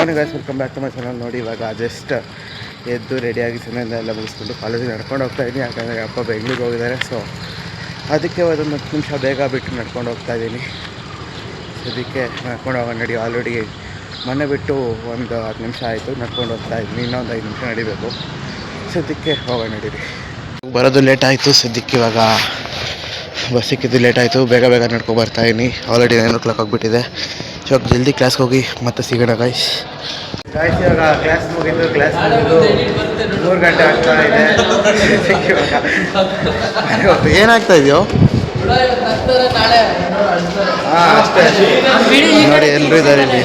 Morning guys, welcome back to my channel. ನೋಡಿ ಇವಾಗ just ಎದ್ದು ರೆಡಿಯಾಗಿ ಸಮಯದಿಂದ ಎಲ್ಲ ಮುಗಿಸ್ಕೊಂಡು ಕಾಲೇಜಿಗೆ ನಡ್ಕೊಂಡು ಹೋಗ್ತಾಯಿದ್ದೀನಿ. ಯಾಕಂದರೆ ಅಪ್ಪ ಬೆಂಗ್ಳೂರಿಗೆ ಹೋಗಿದ್ದಾರೆ. ಸೊ ಅದಕ್ಕೆ ಒಂದು 10 ನಿಮಿಷ ಬೇಗ ಬಿಟ್ಟು ನಡ್ಕೊಂಡು ಹೋಗ್ತಾಯಿದ್ದೀನಿ. ಅದಕ್ಕೆ ನಡ್ಕೊಂಡು ಹೋಗೋಣ ನಡಿ. ಆಲ್ರೆಡಿ ಮೊನ್ನೆ ಬಿಟ್ಟು ಒಂದು 10 ನಿಮಿಷ ಆಯಿತು ನಡ್ಕೊಂಡು ಹೋಗ್ತಾಯಿದ್ದೀನಿ. ಇನ್ನೊಂದು 5 ನಿಮಿಷ ನಡಿಬೇಕು. ಸದ್ಯಕ್ಕೆ ಹೋಗೋಣ ನಡೀರಿ. ಬರೋದು ಲೇಟ್ ಆಯಿತು. ಸದ್ಯಕ್ಕೆ ಇವಾಗ ಬಸ್ ಸಿಕ್ಕಿದ್ದು ಲೇಟ್ ಆಯಿತು. ಬೇಗ ನಡ್ಕೊಂಡು ಬರ್ತಾಯಿದ್ದೀನಿ. ಆಲ್ರೆಡಿ 9 o'clock ಆಗಿಬಿಟ್ಟಿದೆ. ಇವಾಗ ಜಲ್ದಿ ಕ್ಲಾಸ್ಗೆ ಹೋಗಿ ಮತ್ತೆ ಸಿಗೋಣ ಗಾಯ್ಸ್. ಇವಾಗ ಕ್ಲಾಸ್ ಮುಗಿದು 3 ಗಂಟೆ ಆಗ್ತಾ ಇದೆ. ಏನಾಗ್ತಾ ಇದೆಯೋ ಅಷ್ಟೇ ನೋಡಿ, ಎಲ್ಲರೂ ಇದ್ದಾರೆ ಇಲ್ಲಿ.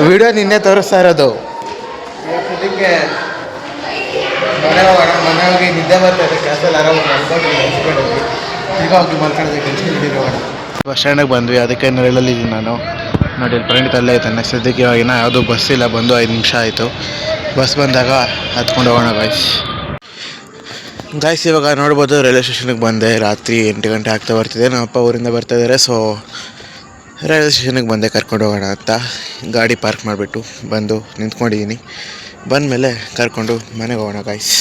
ವಿಡಿಯೋ ನಿನ್ನೆ ತೋರಿಸ್ತಾ ಇರೋದು. ಅದಕ್ಕೆ ಮನೆ ಹೋಗಿ ನಿದ್ದೆ ಬರ್ತಾಯಿದೆ. ಕ್ಲಾಸಲ್ಲಿ ಆರಾಮಾಗಿ ಮಲ್ಕೊಂಡು ಈಗ ಹೋಗಿ ಮಲ್ಕೊಳ್ಳೋದಕ್ಕೆ ಟೆನ್ಷನ್ ಹಿಡಿರೋಣ. ಬಸ್ ಸ್ಟ್ಯಾಂಡಿಗೆ ಬಂದ್ವಿ. ಅದಕ್ಕೆ ನೆರಳಲ್ಲಿದ್ದೀನಿ ನಾನು. ನೋಡಿ ಇಲ್ಲಿ ಪ್ರಣೀತ್ ಅಲ್ಲೇ ಇದ್ದಾನೆ. ಸದ್ಯಕ್ಕೆ ಇವಾಗ ಇನ್ನೂ ಯಾವುದೂ ಬಸ್ ಇಲ್ಲ. ಬಂದು 5 ನಿಮಿಷ ಆಯಿತು. ಬಸ್ ಬಂದಾಗ ಹತ್ಕೊಂಡು ಹೋಗೋಣ ಗಾಯ್ಸ್. ಇವಾಗ ನೋಡ್ಬೋದು ರೈಲ್ವೆ ಸ್ಟೇಷನ್ಗೆ ಬಂದೆ. ರಾತ್ರಿ 8 ಗಂಟೆ ಆಗ್ತಾ ಬರ್ತಿದೆ. ನಮ್ಮ ಅಪ್ಪ ಊರಿಂದ ಬರ್ತಾಯಿದ್ದಾರೆ. ಸೊ ರೈಲ್ವೆ ಸ್ಟೇಷನ್ಗೆ ಬಂದೆ ಕರ್ಕೊಂಡು ಹೋಗೋಣ ಅಂತ. ಗಾಡಿ ಪಾರ್ಕ್ ಮಾಡಿಬಿಟ್ಟು ಬಂದು ನಿಂತ್ಕೊಂಡಿದ್ದೀನಿ. ಬಂದಮೇಲೆ ಕರ್ಕೊಂಡು ಮನೆಗೆ ಹೋಗೋಣ ಗಾಯ್ಸ್.